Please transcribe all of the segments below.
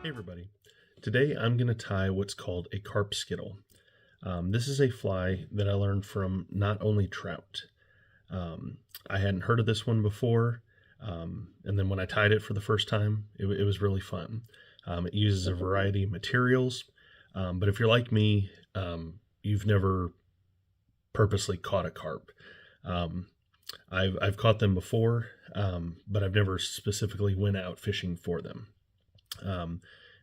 Hey everybody. Today I'm going to tie what's called a carp skittle. This is a fly that I learned from not only trout. I hadn't heard of this one before, and then when I tied it for the first time, it was really fun. It uses a variety of materials, but if you're like me, you've never purposely caught a carp. I've caught them before, but I've never specifically went out fishing for them.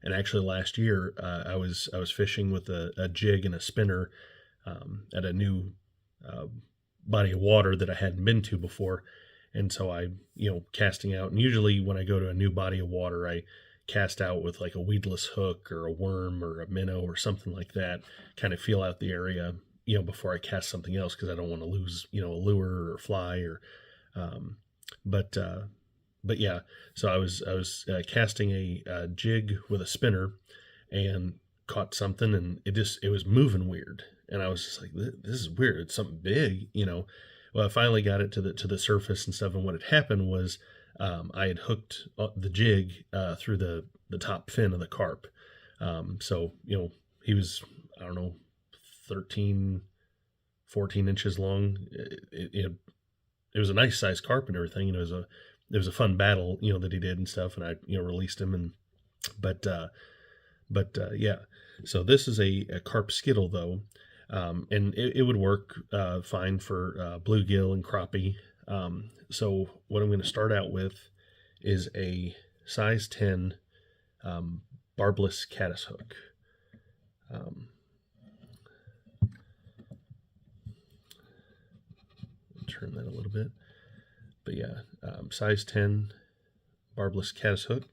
And actually, last year I was fishing with a jig and a spinner at a new body of water that I hadn't been to before, and so I, casting out. And usually, when I go to a new body of water, I cast out with like a weedless hook or a worm or a minnow or something like that. Kind of feel out the area, before I cast something else because I don't want to lose, a lure or fly or. Um, but yeah, so I was casting a jig with a spinner and caught something, and it was moving weird, and I was just like, this is weird. It's something big. Well, I finally got it to the surface and stuff, and what had happened was I had hooked the jig through the top fin of the carp. So he was, I don't know, 13, 14 inches long. It was a nice sized carp and everything. It was a fun battle, that he did and stuff, and I, released him. And but yeah. So this is a carp skittle though, and it would work fine for bluegill and crappie. So what I'm going to start out with is a size 10 barbless caddis hook. Turn that a little bit. But yeah, size 10 barbless caddis hook.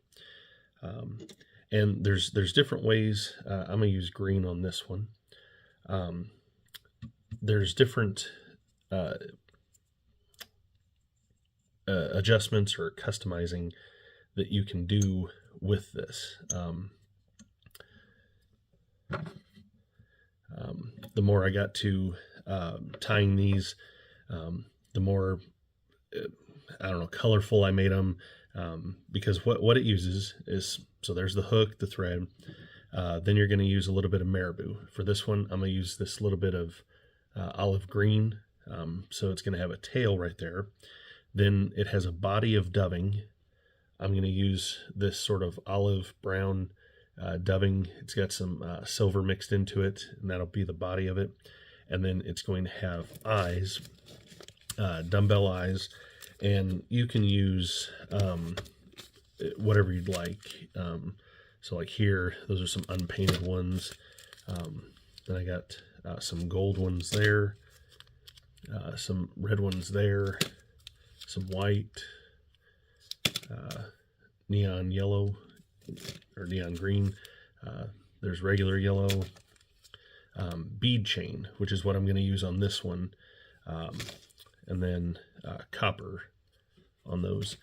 And there's different ways. I'm going to use green on this one. There's different adjustments or customizing that you can do with this. The more I got to tying these, the more I don't know, colorful I made them, because what it uses is, so there's the hook, the thread, then you're going to use a little bit of marabou. For this one, I'm going to use this little bit of olive green, so it's going to have a tail right there. Then it has a body of doving. I'm going to use this sort of olive brown doving. It's got some silver mixed into it, and that'll be the body of it. And then it's going to have eyes, dumbbell eyes, and you can use whatever you'd like. So like here, those are some unpainted ones. Then I got some gold ones there, some red ones there, some white, neon yellow or neon green. There's regular yellow, bead chain, which is what I'm going to use on this one, and then copper on those.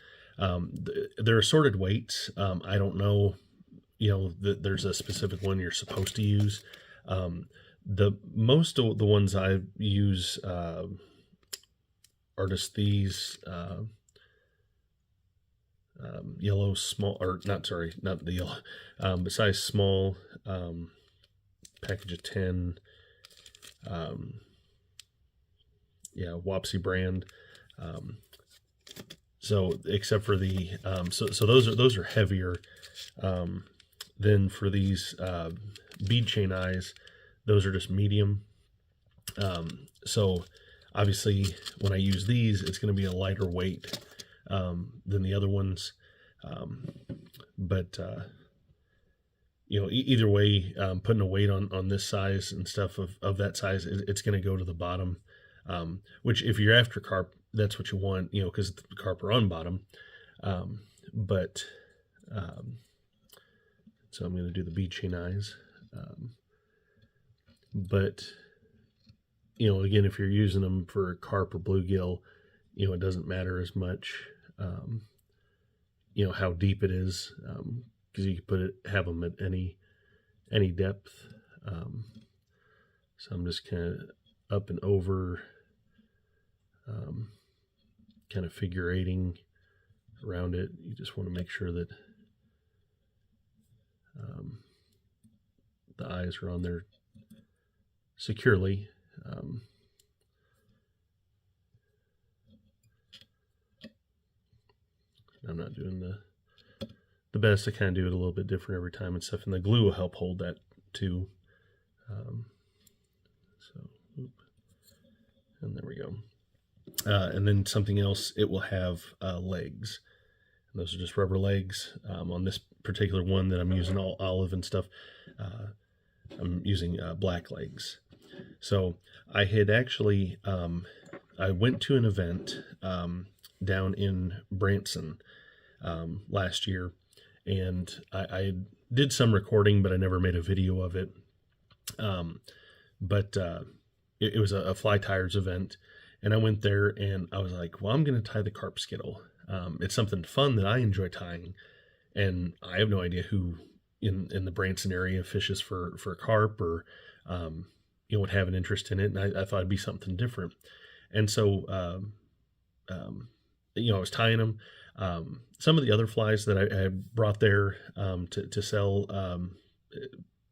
They're assorted weights. I don't know, that there's a specific one you're supposed to use. The most of the ones I use are just these yellow small, or not the yellow, but size small, package of 10. Yeah, Wapsie brand. So except for the so those are heavier. Then for these bead chain eyes, those are just medium. So obviously when I use these, it's going to be a lighter weight than the other ones. But either way, putting a weight on this size and stuff of that size, it's going to go to the bottom. Which if you're after carp, that's what you want, because the carp are on bottom. But so I'm going to do the bead chain eyes. But again, if you're using them for carp or bluegill, it doesn't matter as much, how deep it is, because you can have them at any depth. So I'm just kind of up and over, kind of figure eighting around it. You just want to make sure that the eyes are on there securely. I'm not doing the best. I kind of do it a little bit different every time and stuff, and the glue will help hold that too. And there we go. And then something else, it will have legs. And those are just rubber legs. On this particular one that I'm using all olive and stuff, I'm using black legs. So I had actually, I went to an event down in Branson last year, and I did some recording, but I never made a video of it. It was a fly tires event, and I went there and I was like, well, I'm going to tie the Carp Skittle. It's something fun that I enjoy tying, and I have no idea who in the Branson area fishes for carp or would have an interest in it, and I thought it'd be something different. And so I was tying them. Some of the other flies that I brought there to sell,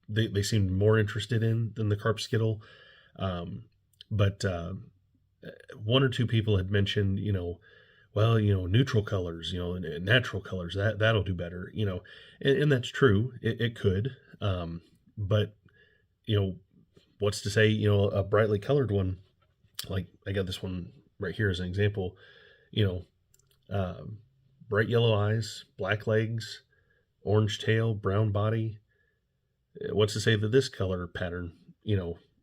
they seemed more interested in than the Carp Skittle. But one or two people had mentioned, well, neutral colors, natural colors, that'll do better, and that's true. It could, but what's to say, a brightly colored one, like I got this one right here as an example, bright yellow eyes, black legs, orange tail, brown body. What's to say that this color pattern,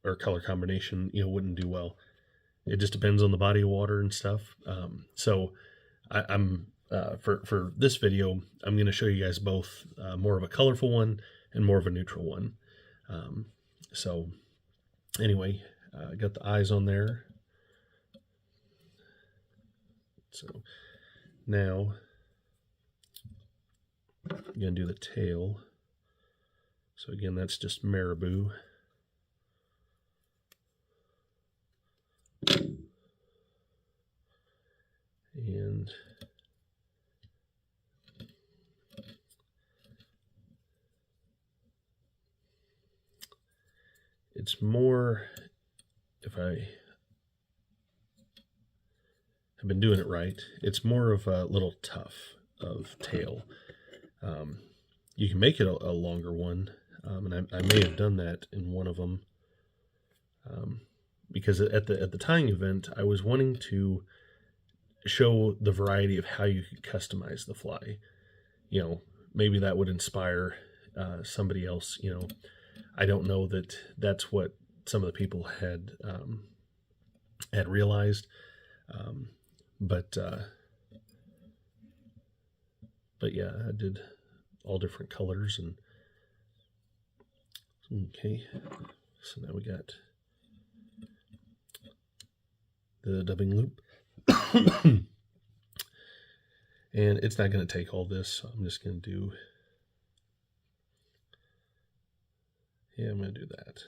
or color combination, wouldn't do well? It just depends on the body of water and stuff. So I'm for this video, I'm going to show you guys both more of a colorful one and more of a neutral one. So anyway, I got the eyes on there. So now I'm going to do the tail. So again, that's just marabou. And it's more, if I have been doing it right, it's more of a little tough of tail. You can make it a longer one, and I may have done that in one of them, because at the tying event, I was wanting to show the variety of how you could customize the fly. Maybe that would inspire somebody else. I don't know that that's what some of the people had realized, but yeah, I did all different colors. And okay, so now we got the dubbing loop. And it's not going to take all this, so I'm just going to do, I'm going to do that.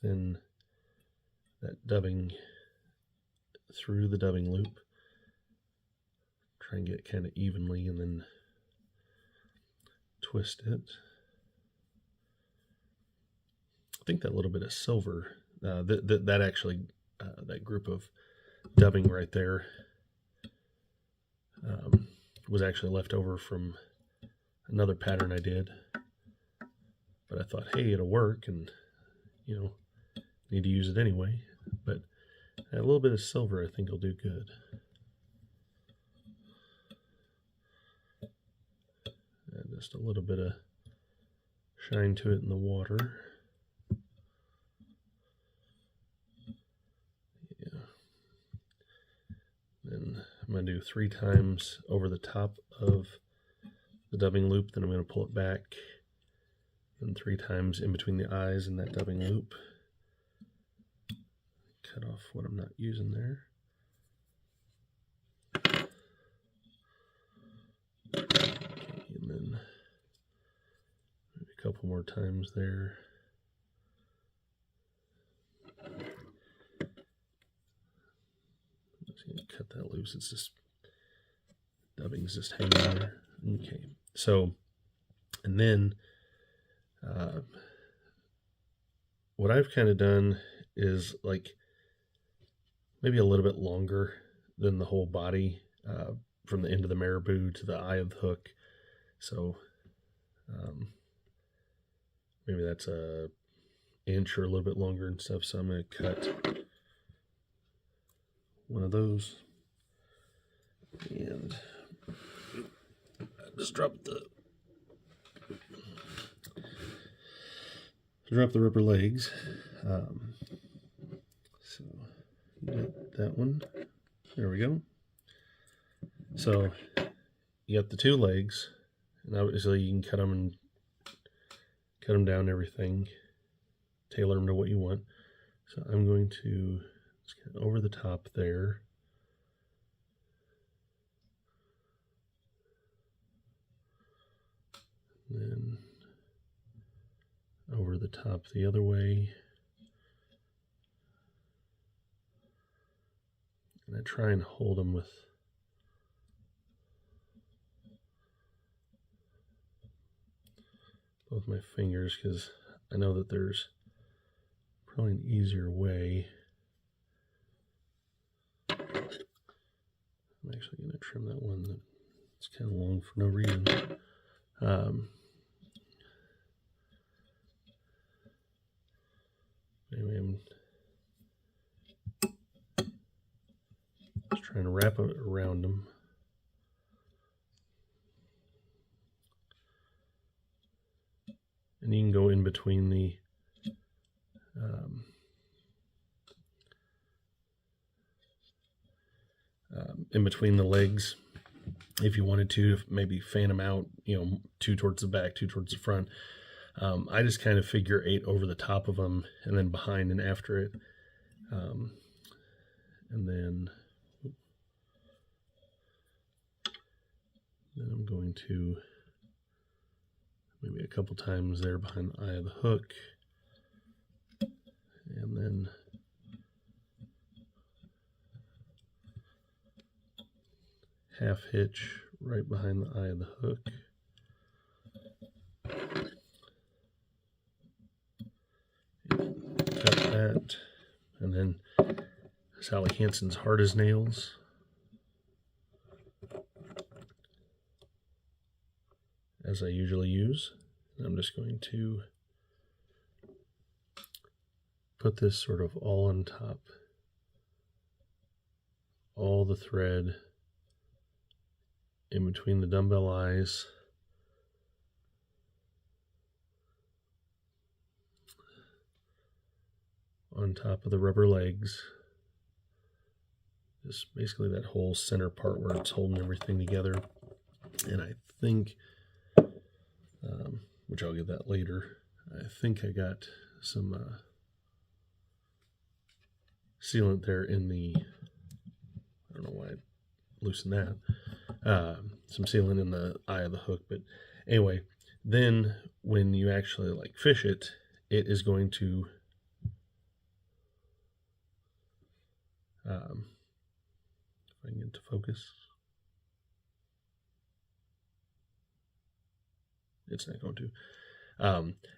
Thin that dubbing through the dubbing loop. Try and get kind of evenly, and then twist it. I think that little bit of silver, that actually, that group of dubbing right there was actually left over from another pattern I did. But I thought, hey, it'll work, and need to use it anyway. But a little bit of silver I think will do good. And just a little bit of shine to it in the water. Yeah. Then I'm going to do 3 times over the top of the dubbing loop. Then I'm going to pull it back. And 3 times in between the eyes and that dubbing loop. Cut off what I'm not using there. Okay, and then maybe a couple more times there. Just gonna cut that loose. It's just Dubbing's just hanging there. Okay, so, and then what I've kind of done is like maybe a little bit longer than the whole body, from the end of the marabou to the eye of the hook. So maybe that's a inch or a little bit longer and stuff. So I'm going to cut one of those, and just drop the rubber legs. So get that one. There we go. So you got the two legs, and obviously you can cut them down, everything, tailor them to what you want. So I'm going to just get over the top there. Then over the top the other way. And I try and hold them with both my fingers, because I know that there's probably an easier way. I'm actually going to trim that one that's kind of long for no reason. Anyway, I'm just trying to wrap it around them. And you can go in between the legs if you wanted to maybe fan them out, two towards the back, two towards the front. I just kind of figure 8 over the top of them, and then behind and after it, and then I'm going to maybe a couple times there behind the eye of the hook, and then half hitch right behind the eye of the hook. Cut that, and then Sally Hansen's Hard as Nails. As I usually use. I'm just going to put this sort of all on top, all the thread in between the dumbbell eyes, on top of the rubber legs, just basically that whole center part where it's holding everything together. And I think, which I'll get that later, I think I got some sealant there in the, I don't know why I loosened that, some sealant in the eye of the hook. But anyway, then when you actually like fish it, it is going to if I can get to focus, it's not going to.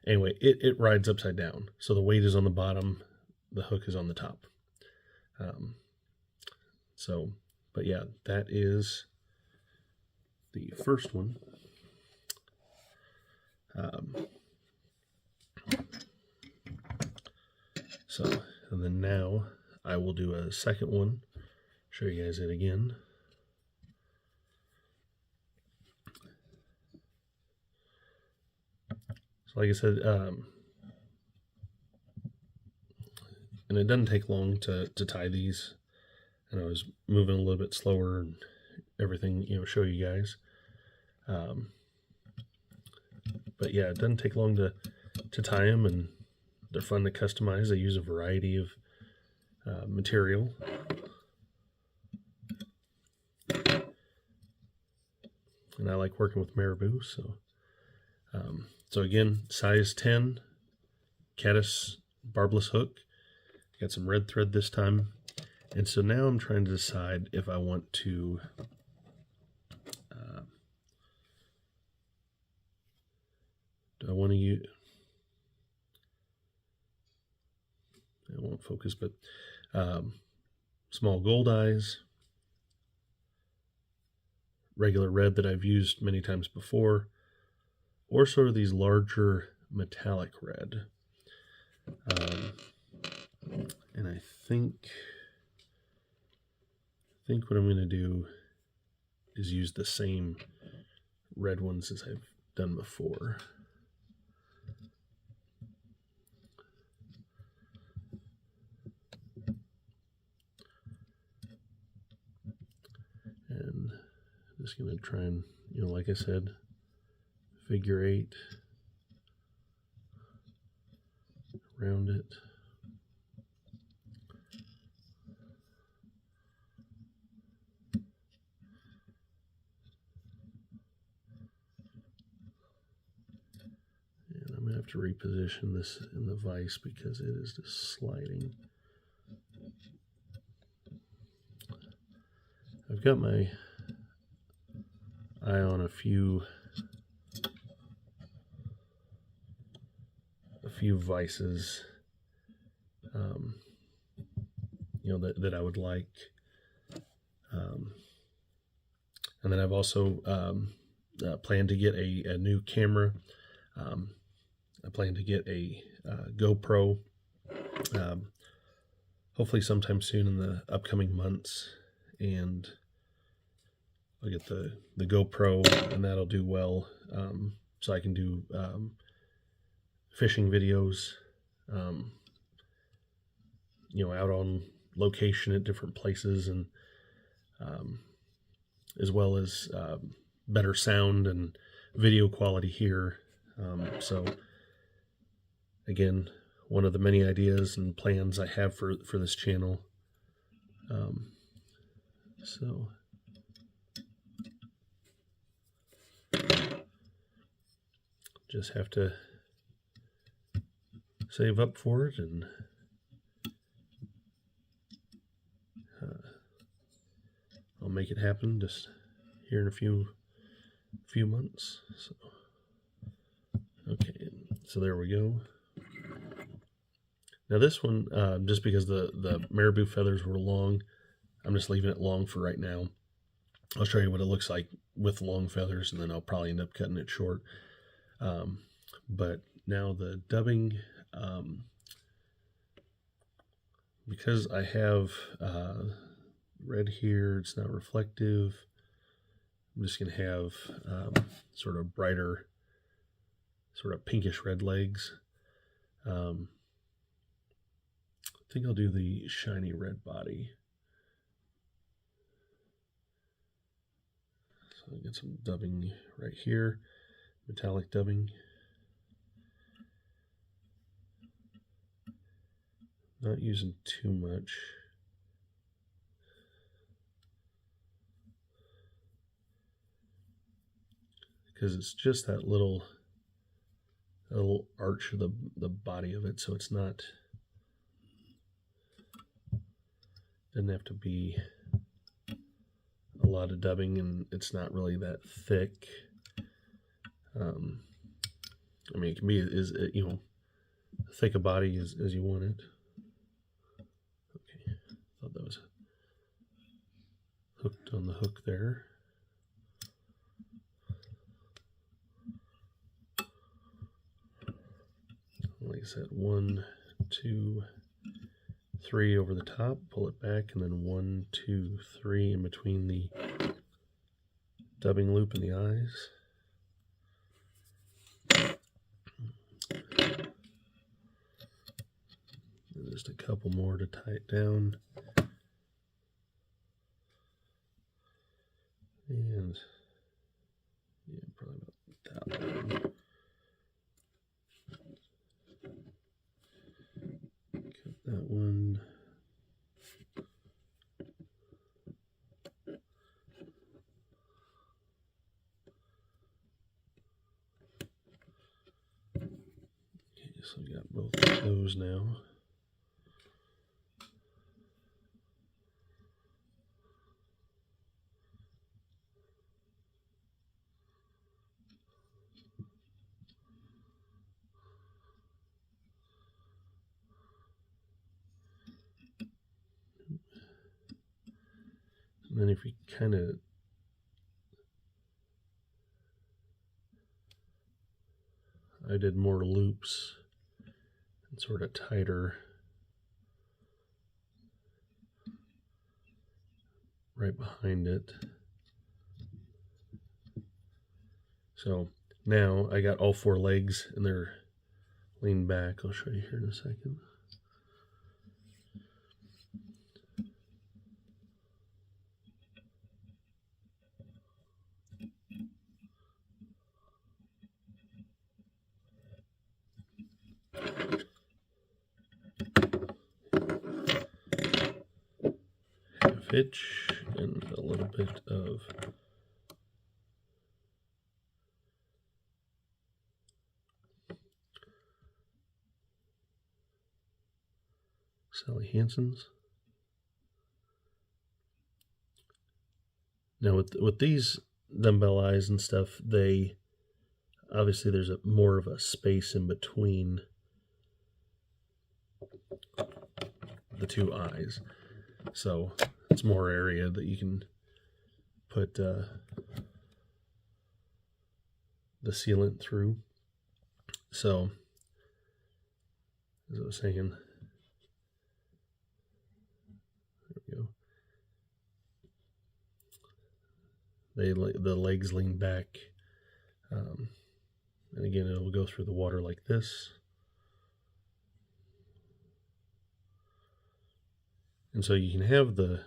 Anyway, it rides upside down, so the weight is on the bottom, the hook is on the top. But yeah, that is the first one. And then now I will do a second one, show you guys it again. So like I said, and it doesn't take long to tie these, and I was moving a little bit slower and everything, show you guys. But yeah, it doesn't take long to tie them, and they're fun to customize. I use a variety of material. And I like working with marabou, so again, size 10 caddis barbless hook. Got some red thread this time. And so now I'm trying to decide if I want to focus, but small gold eyes, regular red that I've used many times before, or sort of these larger metallic red. And I think what I'm going to do is use the same red ones as I've done before. And I'm just going to try and, like I said, figure 8 around it. And I'm going to have to reposition this in the vise because it is just sliding. I've got my eye on a few vices, that I would like, and then I've also planned to get a new camera. I plan to get a GoPro, hopefully sometime soon in the upcoming months, and I'll get the GoPro, and that'll do well, so I can do fishing videos, out on location at different places, and as well as better sound and video quality here. So again, one of the many ideas and plans I have for this channel. So just have to save up for it, and I'll make it happen just here in a few months. So okay, so there we go. Now this one, just because the marabou feathers were long, I'm just leaving it long for right now. I'll show you what it looks like with long feathers, and then I'll probably end up cutting it short. But now the dubbing, because I have red here, it's not reflective. I'm just going to have sort of brighter, sort of pinkish red legs. I think I'll do the shiny red body. So I'll get some dubbing right here, metallic dubbing. Not using too much. Because it's just that little arch of the body of it, so it's not, doesn't have to be a lot of dubbing, and it's not really that thick. I mean, it can be as thick a body as you want it. Okay, thought that was hooked on the hook there. Like I said, 1, 2, 3 over the top, pull it back, and then 1, 2, 3 in between the dubbing loop and the eyes. And just a couple more to tie it down. And yeah, probably about that one. Cut that one. Okay, so we got both of those now. then if you kind of I did more loops and sort of tighter right behind it. So now I got all 4 legs and they're leaned back. I'll show you here in a second. Half hitch and a little bit of Sally Hansen's. Now with these dumbbell eyes and stuff, they obviously there's more of a space in between the 2 eyes, so it's more area that you can put the sealant through. So as I was saying, there we go. The legs lean back, and again it will go through the water like this. And so you can have the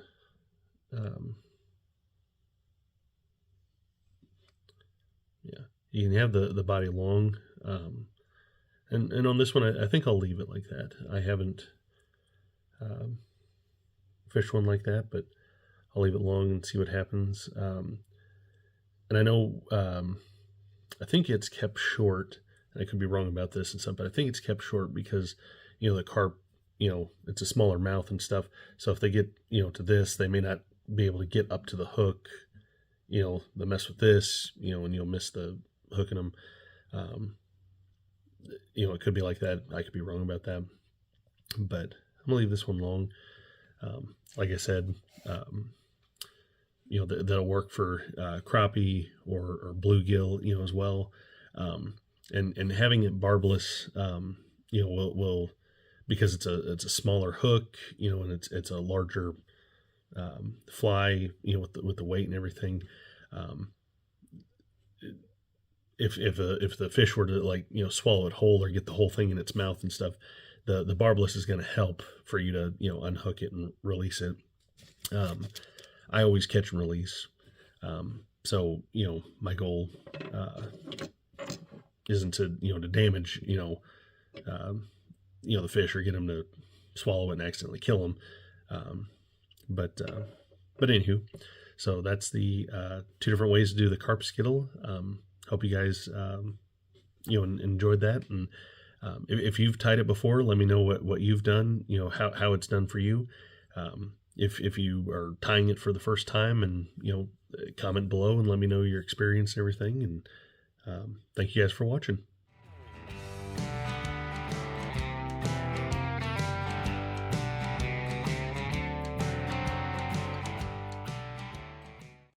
you can have the body long, and on this one I think I'll leave it like that. I haven't fished one like that, but I'll leave it long and see what happens. And I know I think it's kept short, and I could be wrong about this and stuff, but I think it's kept short because the carp, it's a smaller mouth and stuff. So if they get, to this, they may not be able to get up to the hook. They mess with this, and you'll miss the hooking them. It could be like that. I could be wrong about that, but I'm gonna leave this one long. Like I said, that'll work for crappie or bluegill, as well. And having it barbless, will because it's a smaller hook, and it's a larger fly, with the weight and everything. If the fish were to swallow it whole or get the whole thing in its mouth and stuff, the barbless is going to help for you to unhook it and release it. I always catch and release, so my goal isn't to to damage the fish or get them to swallow it and accidentally kill them. But anywho, so that's the 2 different ways to do the Carp Skittle. Hope you guys enjoyed that, and if you've tied it before, let me know what you've done, how it's done for you. If you are tying it for the first time, and comment below and let me know your experience and everything, and thank you guys for watching.